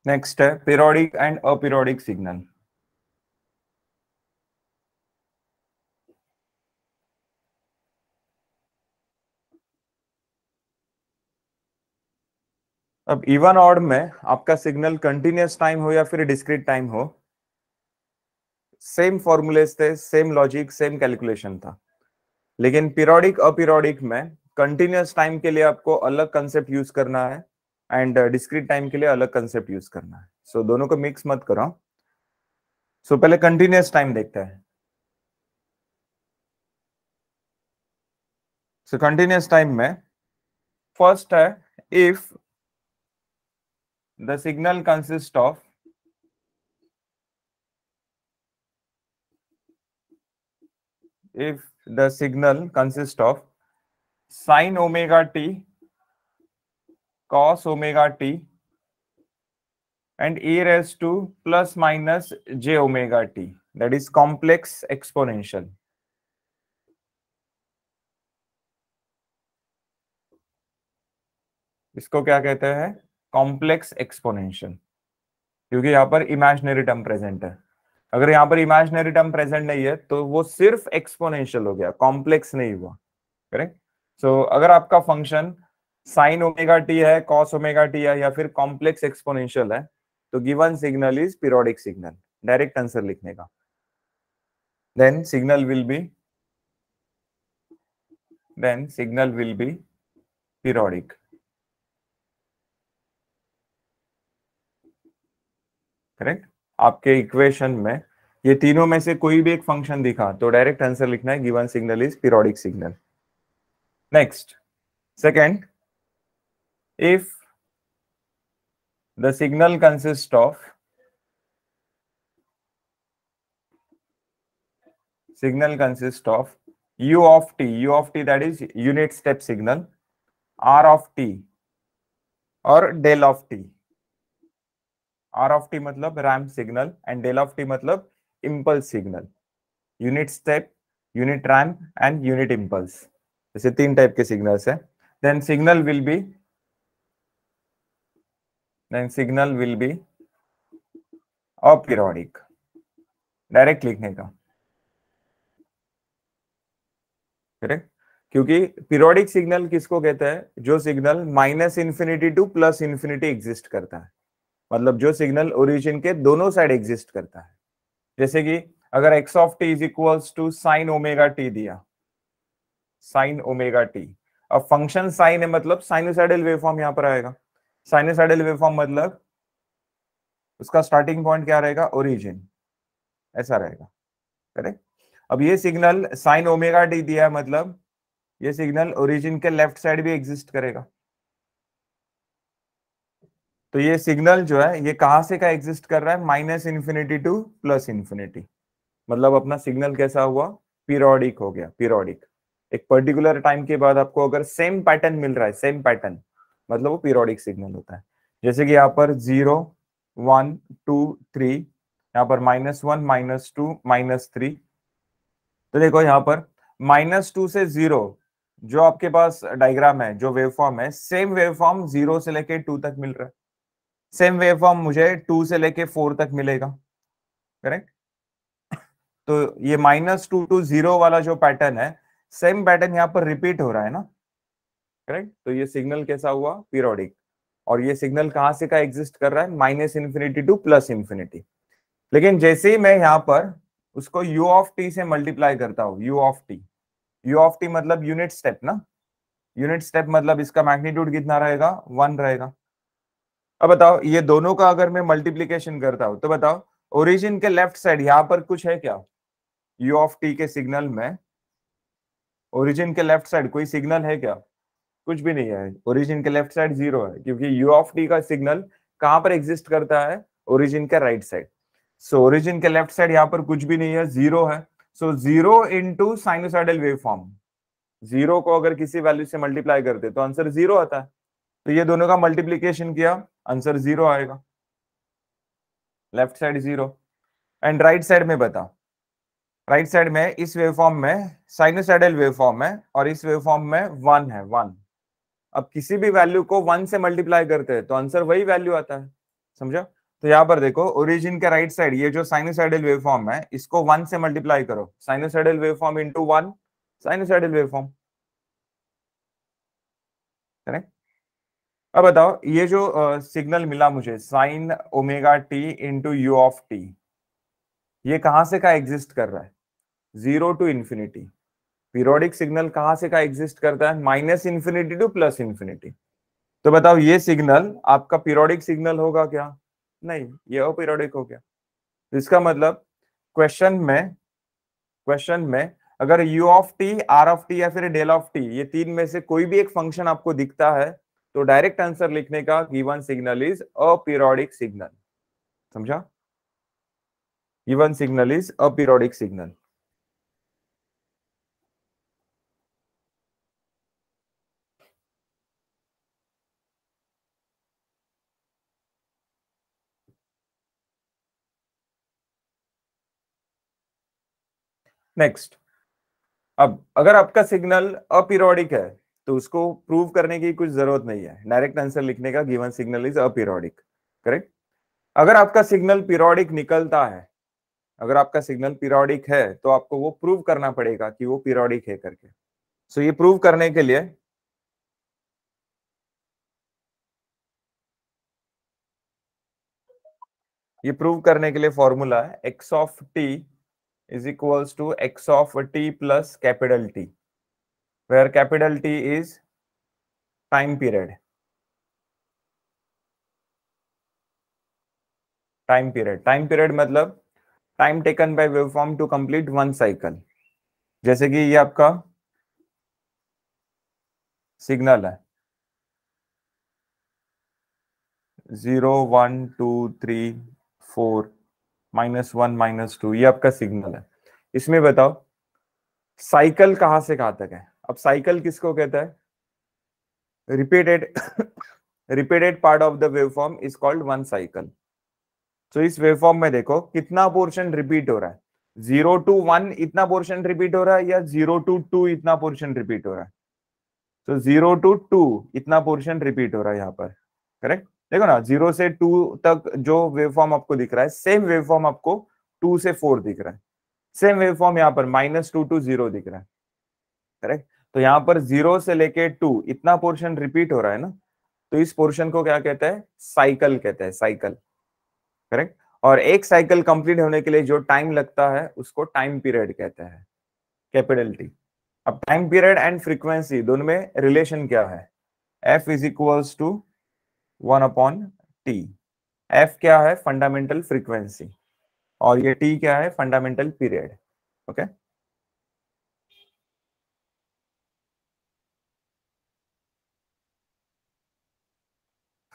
Next है periodic and aperiodic signal. अब even odd में आपका सिग्नल कंटिन्यूअस टाइम हो या फिर डिस्क्रीट टाइम हो, सेम फॉर्मूलेस थे, सेम लॉजिक, सेम कैलकुलेशन था। लेकिन पीरियोडिक अपीरियोडिक में कंटिन्यूअस टाइम के लिए आपको अलग कंसेप्ट यूज करना है एंड डिस्क्रीट टाइम के लिए अलग कंसेप्ट यूज करना है। सो दोनों को मिक्स मत करो। सो पहले कंटिन्यूअस टाइम देखते हैं। सो कंटिन्यूअस टाइम में फर्स्ट है, if the signal consist of if the signal consists of sin omega t, cos omega t and e raised to plus minus j omega t, that is complex exponential। इसको क्या कहते हैं? Complex exponential, क्योंकि यहाँ पर imaginary term present है। अगर यहाँ पर इमेजिनरी टर्म प्रेजेंट नहीं है तो वो सिर्फ एक्सपोनेंशियल हो गया, कॉम्प्लेक्स नहीं हुआ। करेक्ट। सो अगर आपका फंक्शन साइन ओमेगा टी है, कॉस ओमेगा टी है या फिर कॉम्प्लेक्स एक्सपोनेंशियल है, तो given signal is periodic signal. Direct answer लिखने का। Then signal will be periodic. Correct. आपके इक्वेशन में ये तीनों में से कोई भी एक फंक्शन दिखा तो डायरेक्ट आंसर लिखना है given signal is periodic signal. Next, second, if the signal consist of u of t, that is unit step signal, r of t और del of t। r of t मतलब ramp signal and del of t मतलब impulse signal. Unit step, unit ramp and unit impulse, जैसे तीन type के signals है। Then signal will be aperiodic. Direct लिखने का। Correct. क्योंकि पीरियोडिक सिग्नल किसको कहते हैं? जो signal minus infinity two plus infinity exist करता है, मतलब जो सिग्नल ओरिजिन के दोनों साइड एग्जिस्ट करता है। जैसे कि अगर x of t is equals to sine omega T दिया, साइन ओमेगा टी, अब फंक्शन साइन है मतलब साइनोसाइडल वेवफॉर्म यहां पर आएगा। साइनोसाइडल वेवफॉर्म मतलब उसका स्टार्टिंग पॉइंट क्या रहेगा? ओरिजिन, ऐसा रहेगा। करेक्ट। अब ये सिग्नल साइन ओमेगा टी दिया है मतलब ये सिग्नल ओरिजिन के लेफ्ट साइड भी एग्जिस्ट करेगा। तो ये सिग्नल जो है ये कहां से का एग्जिस्ट कर रहा है? Minus infinity two plus infinity. मतलब अपना सिग्नल कैसा हुआ? पीरियोडिक हो गया। पीरियोडिक, एक पर्टिकुलर टाइम के बाद आपको अगर सेम पैटर्न मिल रहा है, सेम पैटर्न, मतलब वो पीरियोडिक सिग्नल होता है। जैसे कि यहाँ पर 0 1 2 3, यहाँ पर -1 -2 -3। तो देखो यहाँ पर -2 से 0 जो आपके पास डायग्राम है, जो वेवफॉर्म है, सेम वेवफॉर्म 0 से लेके 2 तक मिल रहा है। सेम वेवफॉर्म मुझे 2 से लेके 4 तक मिलेगा। करेक्ट। तो ये -2 to 0 वाला जो पैटर्न है, सेम पैटर्न यहाँ पर रिपीट हो रहा है ना। करेक्ट। तो ये सिग्नल कैसा हुआ? पीरियोडिक। और ये सिग्नल कहां से का एग्जिस्ट कर रहा है? Minus infinity two plus infinity. लेकिन जैसे ही मैं यहाँ पर उसको u ऑफ t से मल्टीप्लाई करता हूँ, u ऑफ t मतलब यूनिट स्टेप ना। यूनिट स्टेप मतलब इसका मैग्नीट्यूड कितना रहेगा? 1 रहेगा। अब बताओ ये दोनों का अगर मैं मल्टीप्लीकेशन करता हूं तो बताओ ओरिजिन के लेफ्ट साइड यहां पर कुछ है क्या? u ऑफ t के सिग्नल में ओरिजिन के लेफ्ट साइड कोई सिग्नल है क्या? कुछ भी नहीं है। ओरिजिन के लेफ्ट साइड 0 है, क्योंकि u ऑफ t का सिग्नल कहां पर एग्जिस्ट करता है? ओरिजिन के राइट साइड। सो ओरिजिन के लेफ्ट साइड यहां पर कुछ भी नहीं है, 0 है। सो 0 इंटू साइनोसाइडल वेवफॉर्म, 0 को अगर किसी वैल्यू से मल्टीप्लाई करते तो आंसर 0 आता है। तो ये दोनों का मल्टीप्लीकेशन किया, आंसर 0 आएगा। Left side 0 and right side में बता। राइट साइड में इस वेवफॉर्म में साइनोसाइडल वेवफॉर्म है और इस वेवफॉर्म में 1 है, 1। अब किसी भी वैल्यू को 1 से मल्टीप्लाई करते हैं तो आंसर वही वैल्यू आता है। समझा? तो यहाँ पर देखो, ओरिजिन के राइट साइड ये जो साइनोसाइडल वेवफॉर्म है, इसको 1 से मल्टीप्लाई करो, sinusoidal waveform into 1 sinusoidal waveform. Correct. अब बताओ, ये जो सिग्नल मिला मुझे sign omega T into you of T, ये कहां से का एग्जिस्ट कर रहा है? 0 टू इंफिनिटी। पीरियोडिक सिग्नल कहां से का एग्जिस्ट करता है? Minus infinity two plus infinity. तो बताओ, ये सिग्नल आपका पीरियोडिक सिग्नल होगा क्या? नहीं, ये अपीरियोडिक हो गया। इसका मतलब क्वेश्चन में क्वेश्चन में अगर u of T, R of T या फिर डेल ऑफ टी, ये तीन में से कोई भी एक फंक्शन आपको दिखता है, तो डायरेक्ट आंसर लिखने का given signal is aperiodic signal. समझा? Given signal is aperiodic signal. Next, अब अगर आपका सिग्नल अपीरियोडिक है तो उसको प्रूव करने की कुछ जरूरत नहीं है, डायरेक्ट आंसर लिखने का given signal is aperiodic. Correct. अगर आपका सिग्नल पीरियोडिक निकलता है, अगर आपका सिग्नल पीरियोडिक है तो आपको वो प्रूव करना पड़ेगा कि वो पीरियोडिक है करके। सो ये प्रूव करने के लिए फॉर्मूला है x of T is equals to x of T plus capital T, where capital T is time period. Time period मतलब time taken by waveform to complete one cycle. जैसे कि ये आपका सिग्नल है 0 1 2 3 4 -1 -2, ये आपका सिग्नल है। इसमें बताओ साइकिल कहां से कहां तक है? अब साइकिल किसको कहता है? Repeated repeated part of the waveform is called one cycle. तो इस वेवफॉर्म में देखो कितना पोर्शन रिपीट हो रहा है, 0 to 1 इतना पोर्शन रिपीट हो रहा है या 0 to 2 इतना पोर्शन रिपीट हो रहा है? तो 0 to 2 इतना पोर्शन रिपीट हो रहा है यहाँ पर। करेक्ट। देखो ना, 0 से 2 तक जो वेवफॉर्म आपको दिख रहा है, सेम वेवफॉर्म आपको 2 से 4 दिख रहा है। सेम वेवफॉर्म यहाँ पर -2 to 0 दिख रहा है। करेक्ट। तो यहाँ पर 0 से लेके 2 इतना पोर्शन रिपीट हो रहा है ना, तो इस पोर्शन को क्या कहते हैं? साइकिल कहते हैं, साइकिल। करेक्ट। और एक साइकिल कंप्लीट होने के लिए जो टाइम लगता है उसको टाइम पीरियड कहते हैं, कैपिटल टी। अब टाइम पीरियड एंड फ्रीक्वेंसी दोनों में रिलेशन क्या है? F is equals to 1/T। F क्या है? Fundamental frequency. और ये टी क्या है? Fundamental period. Okay.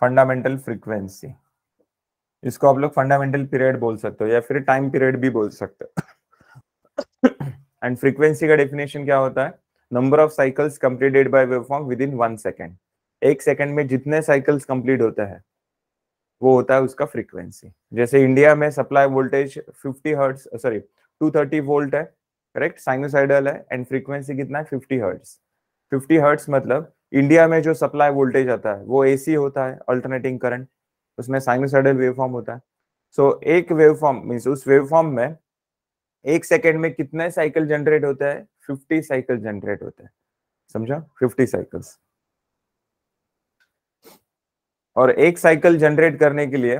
Fundamental frequency, इसको आप लोग फंडामेंटल पीरियड बोल सकते हो या फिर टाइम पीरियड भी बोल सकते हो। एंड फ्रीक्वेंसी का डेफिनेशन क्या होता है? Number of cycles completed by waveform with in 1 second. एक सेकंड में जितने साइकिल्स कंप्लीट होता है वो होता है उसका फ्रीक्वेंसी। जैसे इंडिया में supply voltage 50 hertz, sorry 230 volt है। करेक्ट। साइनोसाइडल है एंड फ्रीक्वेंसी कितना है? 50 हर्ट्ज। 50 हर्ट्ज मतलब इंडिया में जो सप्लाई वोल्टेज आता है वो एसी होता है, अल्टरनेटिंग करंट। उसमें साइनोसाइडल वेवफॉर्म होता है। सो एक वेवफॉर्म मीन्स उस वेवफॉर्म में एक सेकेंड में कितने साइकिल जनरेट होता है? 50 साइकिल जनरेट होता है। समझा? 50 साइकिल्स। और एक साइकिल जनरेट करने के लिए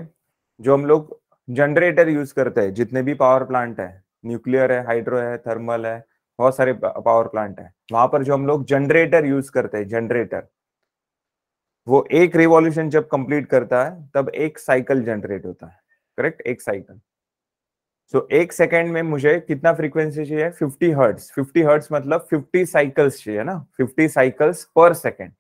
जो हम लोग जनरेटर यूज करते हैं, जितने भी पावर प्लांट है, न्यूक्लियर है, हाइड्रो है, थर्मल है, बहुत सारे पावर प्लांट है, वहां पर जो हम लोग जनरेटर यूज करते हैं, जनरेटर, वो एक रिवॉल्यूशन जब कंप्लीट करता है तब एक साइकिल जनरेट होता है। करेक्ट। एक साइकिल। सो एक सेकेंड में मुझे कितना फ्रीक्वेंसी चाहिए? 50 हर्ट्ज। 50 हर्ट्ज मतलब 50 साइकिल्स चाहिए ना, 50 साइकिल्स पर सेकेंड।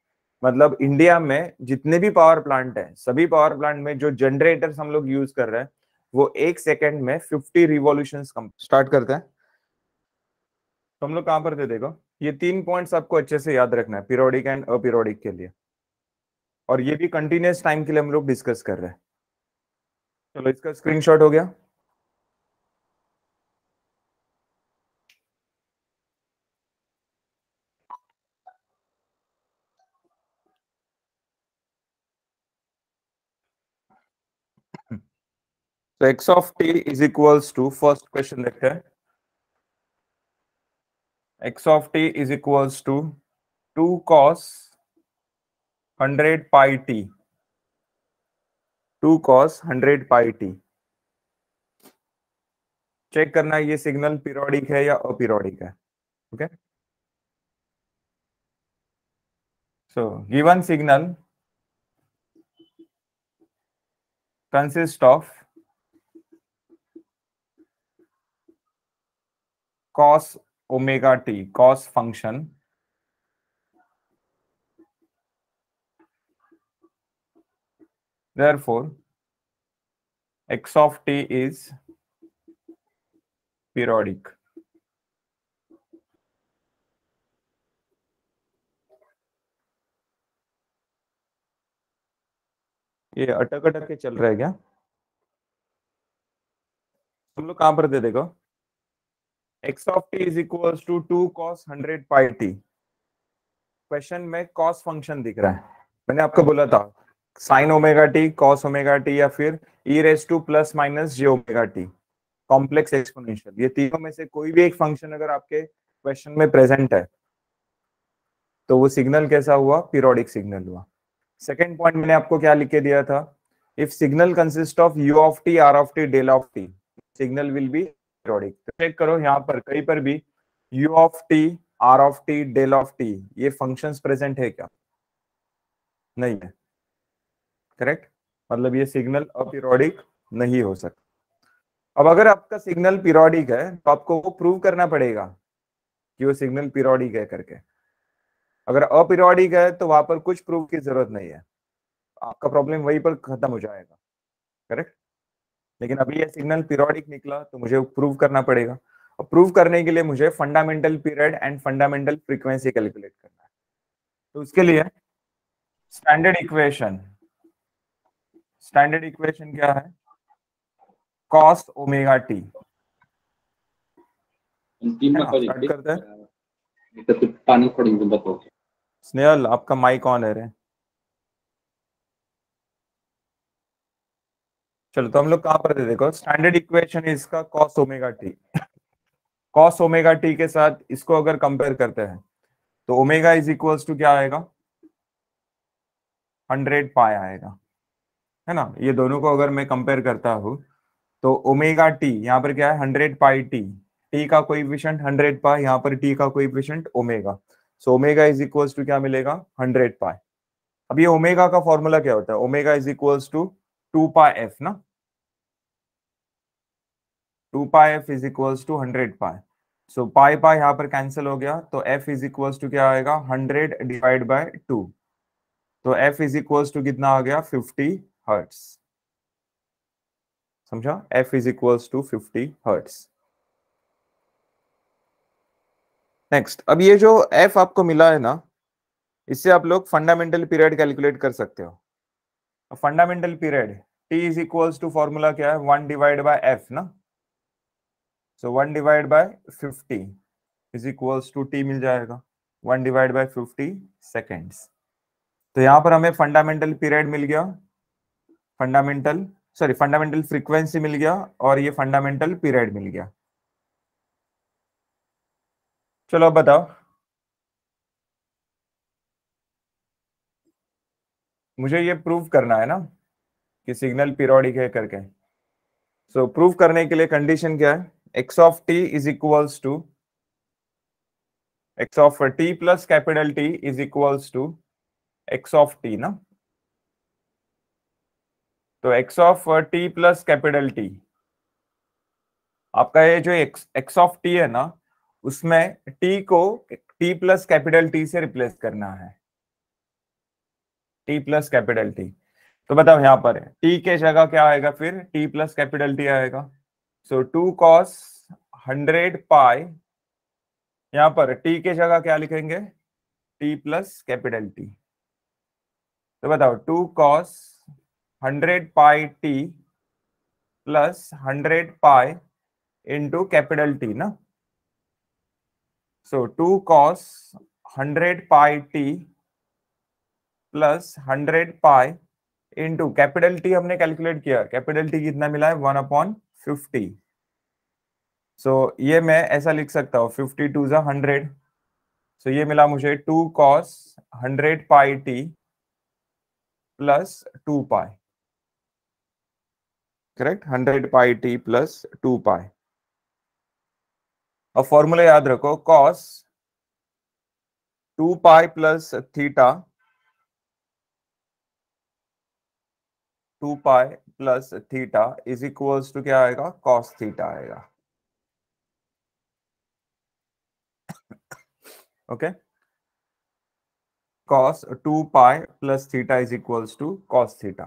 मतलब इंडिया में जितने भी पावर प्लांट है, सभी पावर प्लांट में जो जनरेटर्स हम लोग यूज कर रहे हैं, वो एक सेकेंड में 50 रिवॉल्यूशंस स्टार्ट करते हैं। तो हम लोग कहां पर थे देखो, ये 3 पॉइंट्स आपको अच्छे से याद रखना है पीरियोडिक एंड अपीरियोडिक के लिए। और ये भी कंटिन्यूअस टाइम के लिए हम लोग डिस्कस कर रहे हैं। चलो, इसका स्क्रीनशॉट हो गया। So x of t is equals to, first question देखते हैं, x of t is equals to 2 cos 100 pi t, 2 cos 100 pi t। Check करना है ये सिग्नल पीरियोडिक है या अपीरियोडिक है। Okay, so given signal consist of cos omega t, cos function, therefore x of t is periodic। ये अटक अटक के चल रहा है क्या? तुम लोग कहां पर दे देखो, x of t is equals to 2 cos 100 pi t। Question में cos फंक्शन दिख रहा है, मैंने आपको बोला था sin omega T, cos omega T, या फिर e raise two plus minus j omega T, complex exponential, ये तीनों में से कोई भी एक फंक्शन अगर आपके क्वेश्चन में प्रेजेंट है तो वो सिग्नल कैसा हुआ? पीरियोडिक सिग्नल हुआ। सेकेंड पॉइंट मैंने आपको क्या लिख के दिया था, if signal consist of u of t, r of t, del of t, signal will be periodic. तो चेक करो यहाँ पर कहीं पर भी u of t, r of t, del of t, ये फंक्शंस प्रेजेंट है क्या? नहीं है, करेक्ट, मतलब ये सिग्नल अपीरियोडिक नहीं हो सकता। अब अगर आपका सिग्नल पीरियोडिक है तो आपको वो प्रूव करना पड़ेगा कि वो सिग्नल पीरियोडिक है करके। अगर अपीरियोडिक है तो वहां पर कुछ प्रूव की जरूरत नहीं है, आपका प्रॉब्लम वहीं पर खत्म हो जाएगा, करेक्ट। लेकिन अभी ये सिग्नल पीरियोडिक निकला तो मुझे प्रूव करना पड़ेगा, और प्रूव करने के लिए मुझे fundamental period and fundamental frequency calculate करना है। तो उसके लिए स्टैंडर्ड इक्वेशन, स्टैंडर्ड इक्वेशन क्या है? Cos omega T. स्टार्ट करते हैं। पानी पड़ेंगे बताओ। स्नेहल आपका माइक ऑन है रे। चलो तो हम लोग कहां पर थे देखो, स्टैंडर्ड इक्वेशन इसका cos omega T. Cos omega T के साथ इसको अगर कंपेयर करते हैं तो ओमेगा इज इक्वल्स टू क्या आएगा? 100 पाई आएगा, है ना। ये दोनों को अगर मैं कंपेयर करता हूं तो ओमेगा टी यहाँ पर क्या है? 100 पाई टी, टी का कोएफिशिएंट 100 पाई, यहाँ पर टी का coefficient omega. So omega is equals to क्या मिलेगा? 100 पाई। अब ये ओमेगा का फॉर्मूला क्या होता है? Omega is equals to 2 pi F ना, 2 pi F is equals to 100 pi. So pi pi यहाँ पर कैंसिल हो गया, तो एफ इज इक्वल्स टू क्या आएगा? 100 डिवाइड बाय 2। तो एफ इज इक्वल्स टू कितना आ गया? 50 हर्ट्स। समझा? F is equals to 50 hertz. Next, अब ये जो एफ आपको मिला है ना, इससे आप लोग फंडामेंटल पीरियड कैलकुलेट कर सकते हो। Fundamental period T is equals to formula क्या है? 1 डिवाइड बाय एफ ना। So 1 divide by 50 is equals to T मिल जाएगा, 1 डिवाइड बाय 50 सेकेंड्स। तो यहां पर हमें फंडामेंटल पीरियड मिल गया, फंडामेंटल फ्रीक्वेंसी मिल गया, और ये फंडामेंटल पीरियड मिल गया। चलो अब बताओ, मुझे ये प्रूव करना है ना कि सिग्नल पीरियोडिक है करके। सो प्रूव करने के लिए कंडीशन क्या है? X of T is equals to, x of T plus capital T is equals to x of T ना। तो X of T plus capital T, आपका ये जो एक्स ऑफ टी है ना, उसमें टी को टी प्लस कैपिटल टी से रिप्लेस करना है, टी प्लस कैपिटल टी। तो बताओ यहाँ पर टी के जगह क्या आएगा? फिर टी प्लस कैपिटल टी आएगा। सो 2 cos 100 पाई, यहाँ पर टी के जगह क्या लिखेंगे? T plus capital T. तो बताओ 2 cos 100 pi T plus 100 pi into capital T ना। So 2 cos 100 pi T plus 100 pi into capital T हमने कैलकुलेट किया, कैपिटल टी कितना मिला है 1/50। सो ये मैं ऐसा लिख सकता हूँ 50 टू 100। सो ये मिला मुझे 2 cos 100 pi T plus 2 pi, correct, 100 pi T plus 2 pi. अब फॉर्मूला याद रखो, cos 2 pi plus theta, 2 pi plus theta is equals to क्या आएगा, cos थीटा आएगा। Okay, cos 2 pi plus theta is equals to cos theta.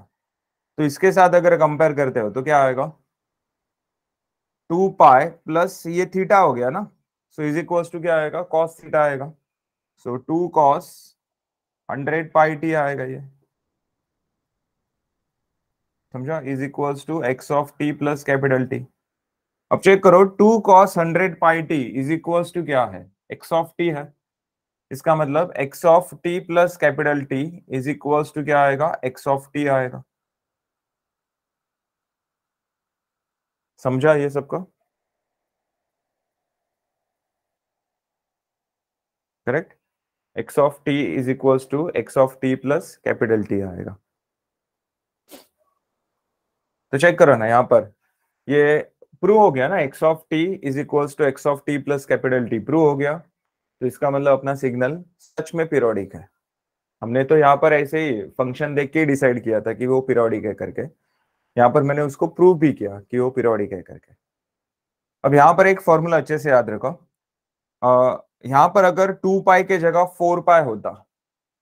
तो इसके साथ अगर कंपेयर करते हो तो क्या आएगा, 2 पाई प्लस ये थीटा हो गया ना, सो इज इक्वल्स टू क्या आएगा, cos थीटा आएगा। सो 2 cos 100 पाई टी आएगा ये, समझा, is equals to x of T plus capital T. अब चेक करो, 2 cos 100 pi t is equals to क्या है, x ऑफ टी है। इसका मतलब x of T plus capital T is equals to क्या आएगा, x ऑफ टी आएगा। समझा ये सबका, correct, x of T is equals to x of T plus capital T आएगा। तो चेक करो ना, यहाँ पर ये प्रूव हो गया ना, x of T is equals to x of T plus capital T, prove हो गया। तो इसका मतलब अपना सिग्नल सच में पीरियोडिक है। हमने तो यहाँ पर ऐसे ही फंक्शन देख के डिसाइड किया था कि वो पीरियोडिक है करके, यहाँ पर मैंने उसको प्रूव भी किया कि वो पीरियोडिक है करके। अब यहाँ पर एक फॉर्मूला अच्छे से याद रखो, यहाँ पर अगर 2 पाई के जगह 4 पाई होता,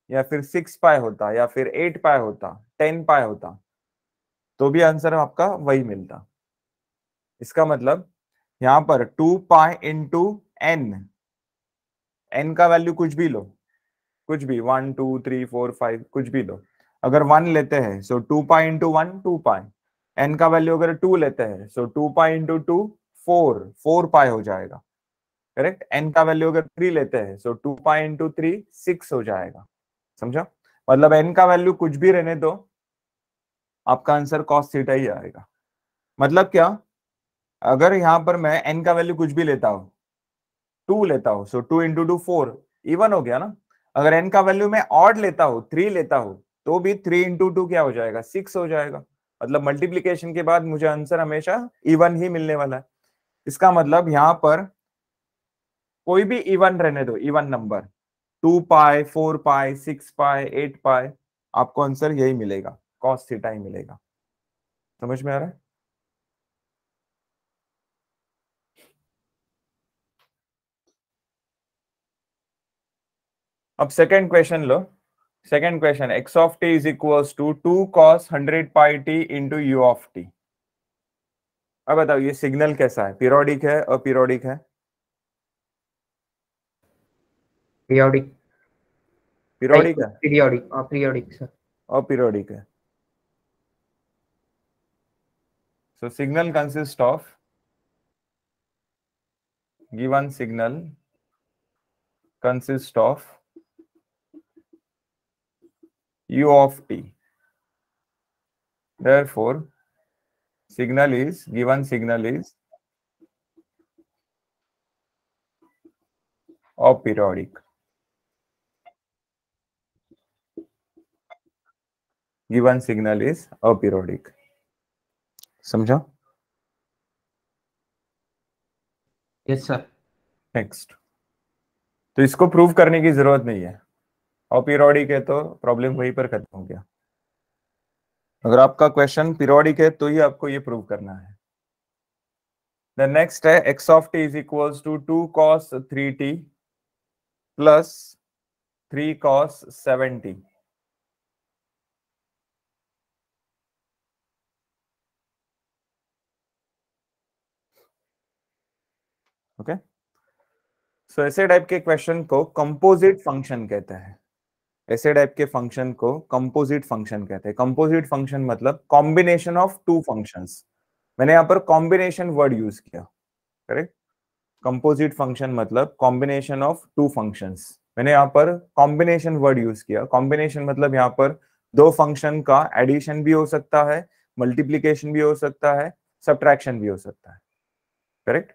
या फिर 6 पाई होता, या फिर 8 पाई होता, 10 पाई होता, तो भी आंसर आपका वही मिलता। इसका मतलब यहाँ पर 2 पाई इंटू एन, एन का वैल्यू कुछ भी लो, कुछ भी 1 2 3 4 5 कुछ भी लो। अगर 1 लेते हैं सो 2 पाई इंटू 1 2 पाई, एन का वैल्यू अगर 2 लेते हैं सो 2 पाई इंटू 2 4 पाई हो जाएगा, करेक्ट। एन का वैल्यू अगर 3 लेते हैं सो 2 पाई इंटू 3 6 हो जाएगा, समझा। मतलब एन का वैल्यू कुछ भी रहने दो, आपका आंसर cos थीटा ही आएगा। मतलब क्या, अगर यहां पर मैं एन का वैल्यू कुछ भी लेता हूं, 2 लेता हूं, सो 2 इंटू 2 4, इवन हो गया ना। अगर एन का वैल्यू मैं ऑड लेता हूं, 3 लेता हूं, तो भी 3 इंटू 2 क्या हो जाएगा, 6 हो जाएगा। मतलब मल्टीप्लीकेशन के बाद मुझे आंसर हमेशा इवन ही मिलने वाला है। इसका मतलब यहां पर कोई भी इवन रहने दो, इवन नंबर, 2 पाई 4 पाई 6 पाई 8 पाई, आपको आंसर यही मिलेगा, cos थीटा ही मिलेगा। समझ में आ रहा है। अब सेकेंड क्वेश्चन लो। Second question, x of T is equals to 2 cos 100 pi t into u of t. अब बताओ ये सिग्नल कैसा है, पीरियोडिक है अपीरियोडिक है, पीरियोडिक, पीरियोडिक है, पीरियोडिक पीरियोडिक सर। अपीरियोडिक है। So signal consist of, given signal consist of u of t, therefore signal is, given signal is aperiodic, given signal is aperiodic। समझा। Yes sir. Next, तो इसको prove करने की जरूरत नहीं है, अपीरियोडिक है तो प्रॉब्लम वहीं पर खत्म हो गया। अगर आपका क्वेश्चन पीरियोडिक है तो ही आपको ये प्रूव करना है। द नेक्स्ट है x of t is equals to 2 cos 3t plus 3 cos 7t। Okay, so ऐसे टाइप के क्वेश्चन को कंपोजिट फंक्शन कहते हैं। ऐसे टाइप के फंक्शन को कंपोजिट फंक्शन कहते हैं। कंपोजिट फंक्शन मतलब कॉम्बिनेशन ऑफ टू फंक्शंस। मैंने यहाँ पर कॉम्बिनेशन वर्ड यूज किया, करेक्ट। कंपोजिट फंक्शन मतलब कॉम्बिनेशन ऑफ टू फंक्शंस। मैंने यहाँ पर कॉम्बिनेशन वर्ड यूज किया। कॉम्बिनेशन मतलब यहाँ पर दो फंक्शन का एडिशन भी हो सकता है, मल्टीप्लीकेशन भी हो सकता है, सब्ट्रैक्शन भी हो सकता है, करेक्ट।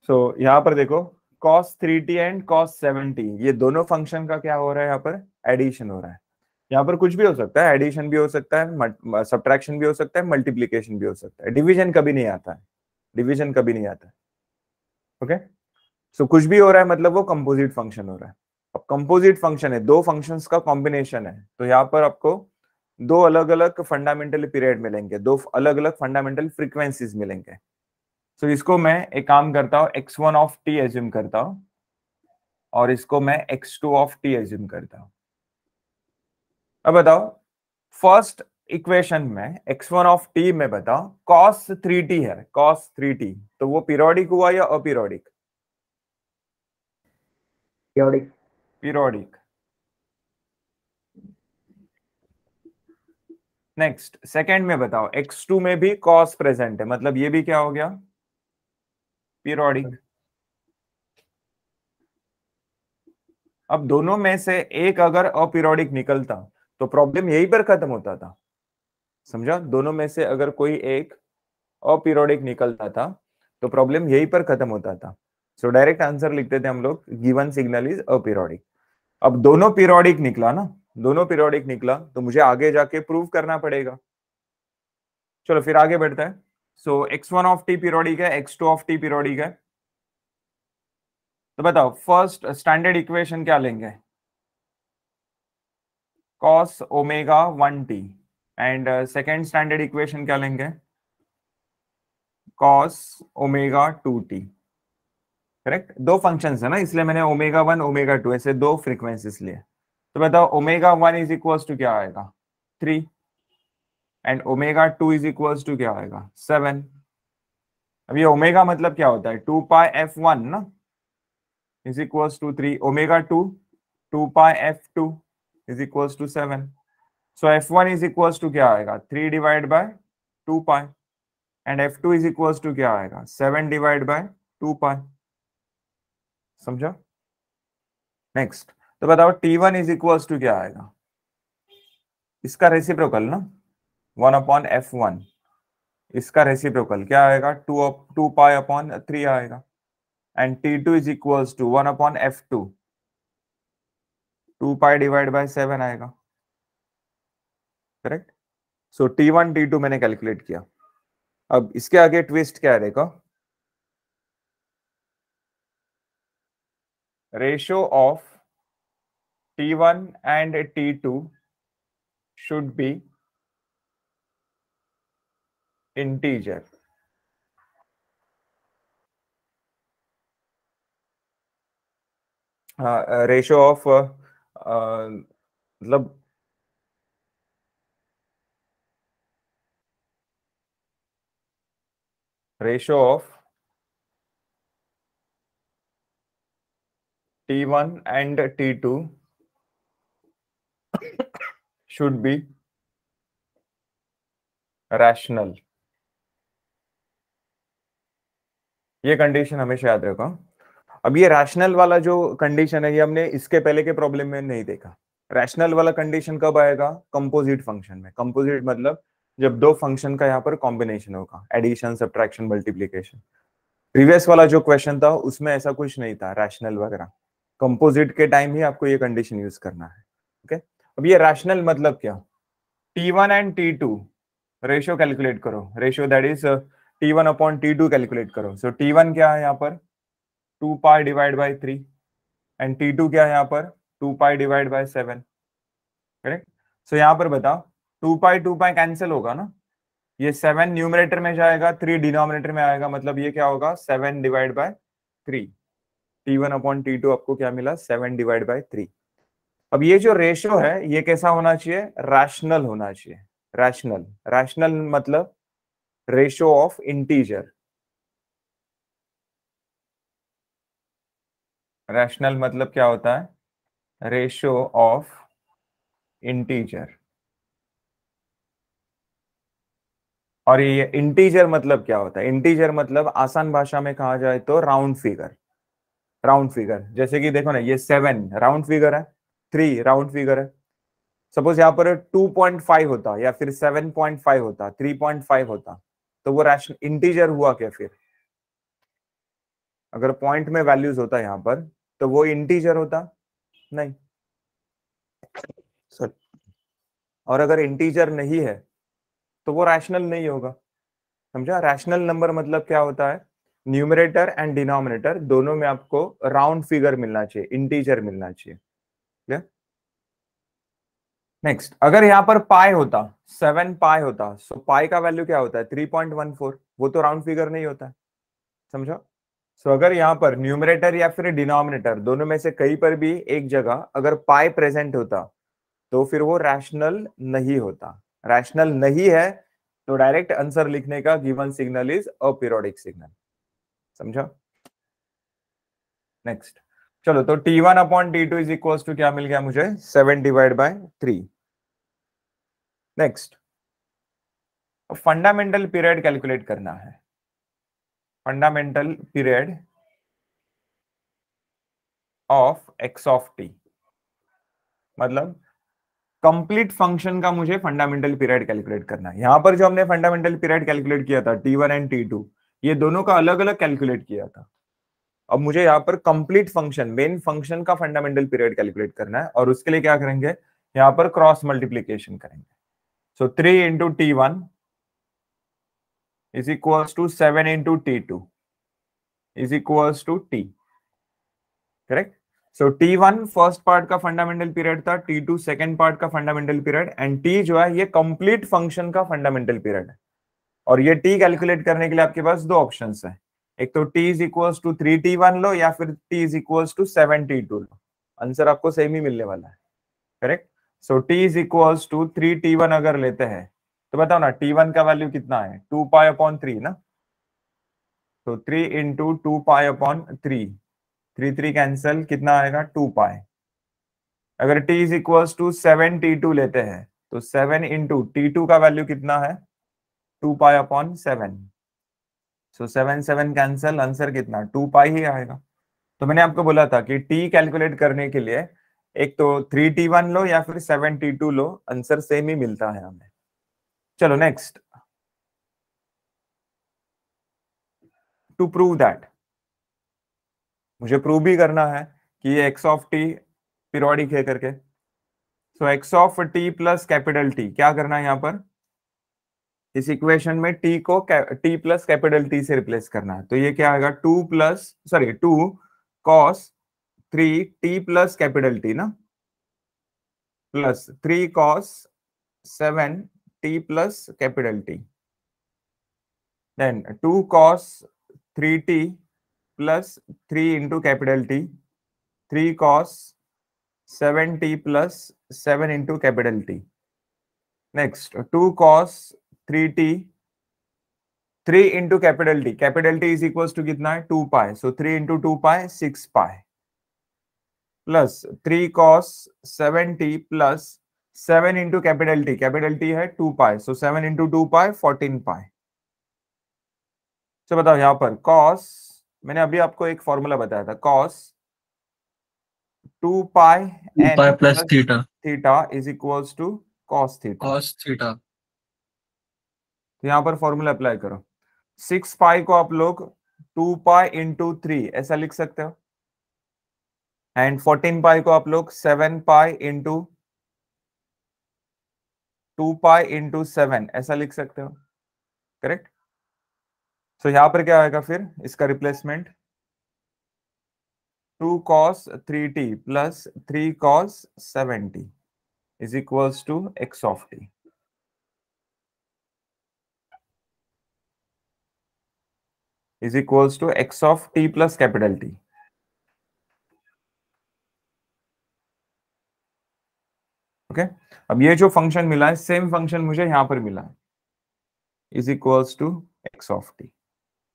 सो यहाँ पर देखो cos 3t and cos 7t, ये दोनों फंक्शन का क्या हो रहा है, यहाँ पर एडिशन हो रहा है। यहाँ पर कुछ भी हो सकता है, एडिशन भी हो सकता है, सब्ट्रैक्शन भी हो सकता है, मल्टीप्लीकेशन भी हो सकता है, डिवीजन कभी नहीं आता है, डिवीजन कभी नहीं आता है, ओके। सो कुछ भी हो रहा है मतलब वो कंपोजिट फंक्शन हो रहा है। अब कंपोजिट फंक्शन है, दो फंक्शंस का कॉम्बिनेशन है, तो यहाँ पर आपको दो अलग अलग फंडामेंटल पीरियड मिलेंगे, दो अलग अलग फंडामेंटल फ्रीक्वेंसीज मिलेंगे। सो इसको मैं एक काम करता हूँ, x1 ऑफ t एज्यूम करता हूँ और इसको मैं x2 ऑफ t एज्यूम करता हूँ। अब बताओ फर्स्ट इक्वेशन में x1 ऑफ t में बताओ cos 3t है, cos 3t, तो वो पीरियोडिक हुआ या aperiodic? Periodic. Periodic. Next second में बताओ x2 में भी cos प्रेजेंट है, मतलब ये भी क्या हो गया, पीरियोडिक। अब दोनों में से एक अगर अपीरियोडिक निकलता तो प्रॉब्लम यहीं पर खत्म होता था, समझा। दोनों में से अगर कोई एक अपीरियोडिक निकलता था तो प्रॉब्लम यहीं पर खत्म होता था। सो डायरेक्ट आंसर लिखते थे हम लोग, गिवन सिग्नल इज अपीरियोडिक। अब दोनों पीरियोडिक निकला ना, दोनों पीरियोडिक निकला तो मुझे आगे जाके प्रूव करना पड़ेगा। चलो फिर आगे बढ़ते हैं। सो x1 ऑफ t पीरियोडिक है, x2 ऑफ t पीरियोडिक है, तो बताओ फर्स्ट स्टैंडर्ड इक्वेशन क्या लेंगे, cos omega 1t, and second standard equation क्या लेंगे, cos ओमेगा 2t, करेक्ट। दो फंक्शंस है ना, इसलिए मैंने ओमेगा 1 ओमेगा 2 ऐसे दो फ्रीक्वेंसीज लिए। तो बताओ ओमेगा 1 इज इक्वल्स टू क्या आएगा, 3, and omega 2 is equals to क्या आएगा, 7। अब ये ओमेगा मतलब क्या होता है, 2 पाई f1 ना is equals to 3, omega 2 2 pi f2 is equals to 7। So f1 is equals to क्या आएगा, 3 divide by 2 pi, and f2 is equals to क्या आएगा, 7 डिवाइड बाय 2 पाई, समझा। नेक्स्ट तो बताओ t1 इज इक्वल्स टू क्या आएगा, इसका रेसिप्रोकल ना 1 अपॉन f1, इसका रेसिप्रोकल क्या आएगा, 2 पाई अपॉन 3 आएगा, and t2 is equals to 1 upon f2, 2 pi divide by 7 आएगा, करेक्ट। सो t1 t2 मैंने कैलकुलेट किया। अब इसके आगे ट्विस्ट क्या रहेगा, ratio of t1 and t2 should be integer. Ratio of मतलब ratio of t1 and t2 should be rational। ये कंडीशन हमेशा याद रखो। अब ये रैशनल वाला जो कंडीशन है ये हमने इसके पहले के प्रॉब्लम में नहीं देखा। रैशनल वाला कंडीशन कब आएगा, कंपोजिट फंक्शन में। कंपोजिट मतलब जब दो फंक्शन का यहाँ पर कॉम्बिनेशन होगा, एडिशन सब्ट्रैक्शन मल्टीप्लीकेशन। प्रीवियस वाला जो क्वेश्चन था उसमें ऐसा कुछ नहीं था रैशनल वगैरह, कंपोजिट के टाइम ही आपको ये कंडीशन यूज करना है, ओके। अब ये रैशनल मतलब क्या, t1 and t2 ratio calculate करो, ratio that is t1 upon t2 calculate करो। सो t1 क्या है यहाँ पर 2 pi divide bye 3, and t2 क्या है यहाँ पर 2 पाई डिवाइड बाय 7, करेक्ट। सो यहाँ पर बताओ 2 पाई कैंसिल होगा ना, ये 7 न्यूमरेटर में जाएगा, 3 डिनोमिनेटर में आएगा, मतलब ये क्या होगा 7 divide by 3। t1 upon t2 आपको क्या मिला, 7 डिवाइड बाय 3। अब ये जो रेशियो है ये कैसा होना चाहिए, रैशनल होना चाहिए। रैशनल, रैशनल मतलब रेशियो ऑफ इंटीजर। रैशनल मतलब क्या होता है, रेशियो ऑफ इंटीजर। और ये इंटीजर मतलब क्या होता है, इंटीजर मतलब आसान भाषा में कहा जाए तो राउंड फिगर। राउंड फिगर जैसे कि देखो ना, ये 7 राउंड फिगर है, 3 राउंड फिगर है, सपोज यहाँ पर 2.5 होता या फिर 7.5 होता, 3.5 होता, तो वो रैशनल इंटीजर हुआ क्या फिर? अगर पॉइंट में वैल्यूज होता यहाँ पर तो वो इंटीजर होता नहीं, सर। और अगर इंटीजर नहीं है तो वो रैशनल नहीं होगा, समझा? रैशनल नंबर मतलब क्या होता है? न्यूमरेटर एंड डिनोमिनेटर दोनों में आपको राउंड फिगर मिलना चाहिए, इंटीजर मिलना चाहिए। नेक्स्ट, अगर यहाँ पर पाई होता, 7 पाई होता, सो पाई का वैल्यू क्या होता है? 3.14, वो तो राउंड फिगर नहीं होता है, समझा? सो अगर यहाँ पर न्यूमरेटर या फिर डिनोमिनेटर दोनों में से कहीं पर भी एक जगह अगर पाई प्रेजेंट होता तो फिर वो रैशनल नहीं होता। रैशनल नहीं है तो डायरेक्ट आंसर लिखने का given signal is aperiodic signal, समझा? नेक्स्ट, चलो तो T1 upon T2 is equal to क्या मिल गया मुझे? 7 divide by 3। Next, fundamental period calculate करना है। Fundamental period of x of T, मतलब कंप्लीट फंक्शन का मुझे फंडामेंटल पीरियड कैलकुलेट करना है। यहां पर जो हमने फंडामेंटल पीरियड कैलकुलेट किया था T1 एंड T2, ये दोनों का अलग अलग कैलकुलेट किया था। अब मुझे यहाँ पर कंप्लीट फंक्शन, मेन फंक्शन का फंडामेंटल पीरियड कैलकुलेट करना है, और उसके लिए क्या करेंगे? यहाँ पर क्रॉस मल्टीप्लीकेशन करेंगे। सो 3 into T1 is equals to 7 into T2 is equals to T, correct? So T1 first part का फंडामेंटल पीरियड था, T2 सेकंड पार्ट का फंडामेंटल पीरियड, एंड T जो है ये कंप्लीट फंक्शन का फंडामेंटल पीरियड है। और ये T कैलकुलेट करने के लिए आपके पास दो ऑप्शंस है, एक तो T is equals to 3T1 लो या फिर T is equals to 7T2 लो। आंसर आपको सेम ही मिलने वाला है, correct? So T is equals to 3T1 अगर लेते हैं तो बताओ ना T1 का वैल्यू कितना है? 2 पाई अपॉन 3 ना, तो 3 इंटू 2 पाई अपॉन 3, 3 कैंसल, कितना आएगा? 2 पाई। अगर t is equal to 7T2 लेते हैं तो 7 इंटू T2 का वैल्यू कितना है? 2 पाई अपॉन 7, सो 7 7 कैंसल, आंसर कितना? 2 पाई ही आएगा। तो मैंने आपको बोला था कि t कैलकुलेट करने के लिए एक तो 3T1 लो या फिर 7T2 लो, आंसर सेम ही मिलता है हमें। चलो नेक्स्ट, टू प्रूव दैट, मुझे प्रूव भी करना है कि ये x ऑफ t पीरियोडिक है करके। सो x of t plus capital T, क्या करना है यहाँ पर? इस इक्वेशन में t को t प्लस कैपिटल T से रिप्लेस करना है। तो ये क्या आएगा? 2 cos 3t plus capital T ना, plus 3 cos 7t plus capital T, then 2 cos 3t plus 3 into capital T, 3 cos 7t plus 7 into capital T। Next 2 cos 3t, 3 into capital T is equal to कितना है? 2 pi, so 3 into 2 pi 6 pi, plus 3 cos 7t plus 7 into capital T है 2 pi, सो 7 into 2 पाई 14 पाई। तो बताओ यहाँ पर cos, मैंने अभी आपको एक फॉर्मूला बताया था, cos 2 pi 2 n pi plus plus theta theta is equals to cos theta. Cos theta. तो यहाँ पर फॉर्मूला अप्लाई करो। 6 पाई को आप लोग 2 पाई इंटू 3 ऐसा लिख सकते हो, एंड 14 पाई को आप लोग 7 पाई इंटू 2 पाई इंटू 7 ऐसा लिख सकते हो, करेक्ट? सो यहां पर क्या आएगा फिर इसका replacement? 2 cos 3t plus 3 cos 7t is equals to x of t, is equals to x of t plus capital T। Okay, अब ये जो फंक्शन मिला है सेम फंक्शन मुझे यहां पर मिला है, is equals to x of t।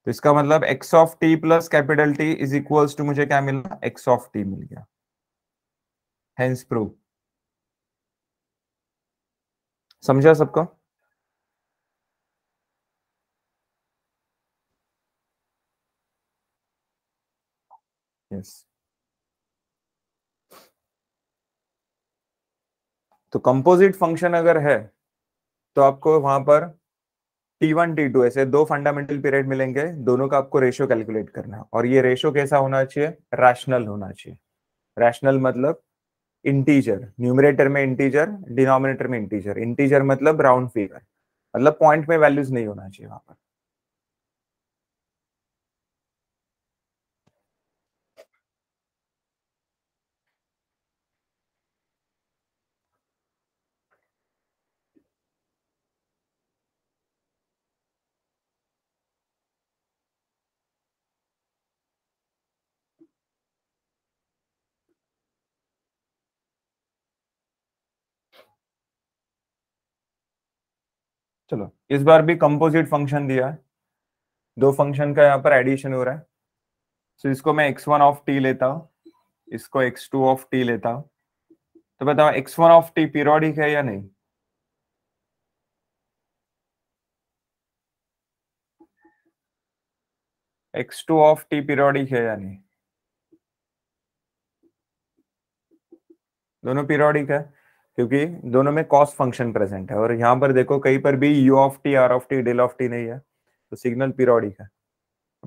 तो इसका मतलब x of t plus capital T is equals to मुझे क्या मिला? x ऑफ t मिल गया, हेंस प्रूव। समझा सबको? यस। तो कंपोजिट फंक्शन अगर है तो आपको वहां पर T1 T2 ऐसे दो फंडामेंटल पीरियड मिलेंगे, दोनों का आपको रेशियो कैलकुलेट करना है, और ये रेशियो कैसा होना चाहिए, रैशनल होना चाहिए। रैशनल मतलब इंटीजर, न्यूमरेटर में इंटीजर, डिनोमिनेटर में इंटीजर। इंटीजर मतलब राउंड फिगर, मतलब पॉइंट में वैल्यूज नहीं होना चाहिए वहां पर। चलो इस बार भी कंपोजिट फंक्शन दिया है, दो फंक्शन का यहाँ पर एडिशन हो रहा है। तो इसको मैं x1 ऑफ t लेता हूँ, इसको x2 ऑफ t लेता हूँ। तो बताओ x1 ऑफ t पीरियोडिक है या नहीं? x2 ऑफ t पीरियोडिक है या नहीं? दोनों पीरियोडिक है क्योंकि दोनों में कॉस फंक्शन प्रेजेंट है, और यहाँ पर देखो कहीं पर भी u of t, r of t, del of t नहीं है, तो सिग्नल पीरियोडिक है।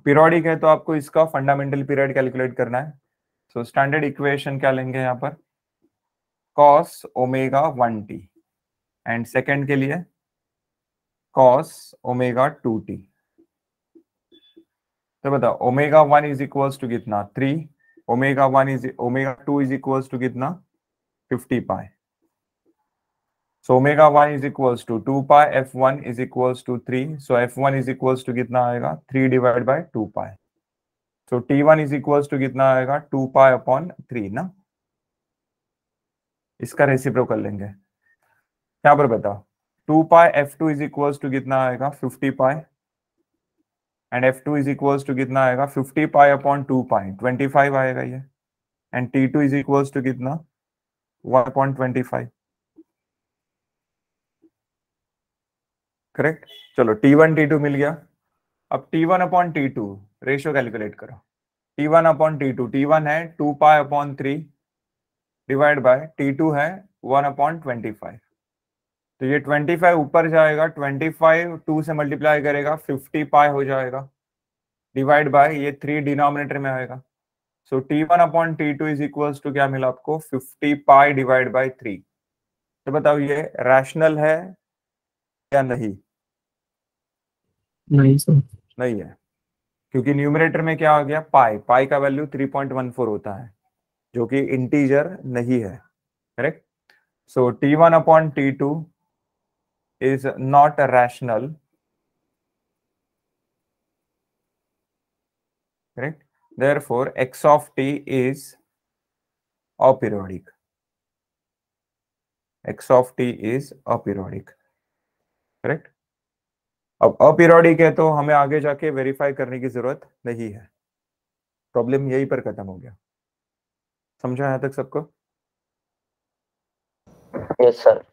पीरियोडिक है तो आपको इसका फंडामेंटल पीरियड कैलकुलेट करना है। सो स्टैंडर्ड इक्वेशन क्या लेंगे यहाँ पर, cos omega 1t, and second के लिए cos ओमेगा 2t। तो बताओ ओमेगा 1 इज इक्वल्स टू कितना, 3, ओमेगा 2 इज इक्वल्स टू कितना, 50 पाई। So omega 1 is equals to 2 pi, f1 is equals to 3. So f1 is equals to कितना आएगा, 3 divided by 2 pi. So t1 is equals to कितना आएगा, 2 pi upon 3 ना। इसका reciprocal लेंगे, यहाँ पर बताओ 2 pi f2 is equals to कितना आएगा, 50 pi, and f2 is equals to कितना आएगा, 50 pi upon 2 pi, 25 आएगा ये, and t2 is equals to कितना, 1.25। करेक्ट। चलो t1 t2 मिल गया। अब t1 upon t2 ratio calculate करो। t1 अपॉन t2, t1 है 2 पाई अपॉन 3 डिवाइड बाय t2 है 1 अपॉन 25। तो ये 25 ऊपर जाएगा, 25 2 से मल्टीप्लाई करेगा 50 पाई हो जाएगा, डिवाइड बाय ये 3 डिनोमिनेटर में आएगा। So t1 upon t2 is equals to क्या मिला आपको, 50 पाई डिवाइड बाय 3। तो बताओ ये रैशनल है या नहीं? नहीं सर। नहीं है, क्योंकि न्यूमरेटर में क्या आ गया, पाई, पाई का वैल्यू 3.14 होता है जो कि इंटीजर नहीं है। Correct. So t1 upon t2 is not rational, correct? Therefore x of t is aperiodic. x of t is aperiodic, correct? अब अपीरियोडिक है तो हमें आगे जाके वेरीफाई करने की जरूरत नहीं है, प्रॉब्लम यहीं पर खत्म हो गया। समझा यहां तक सबको? Yes sir.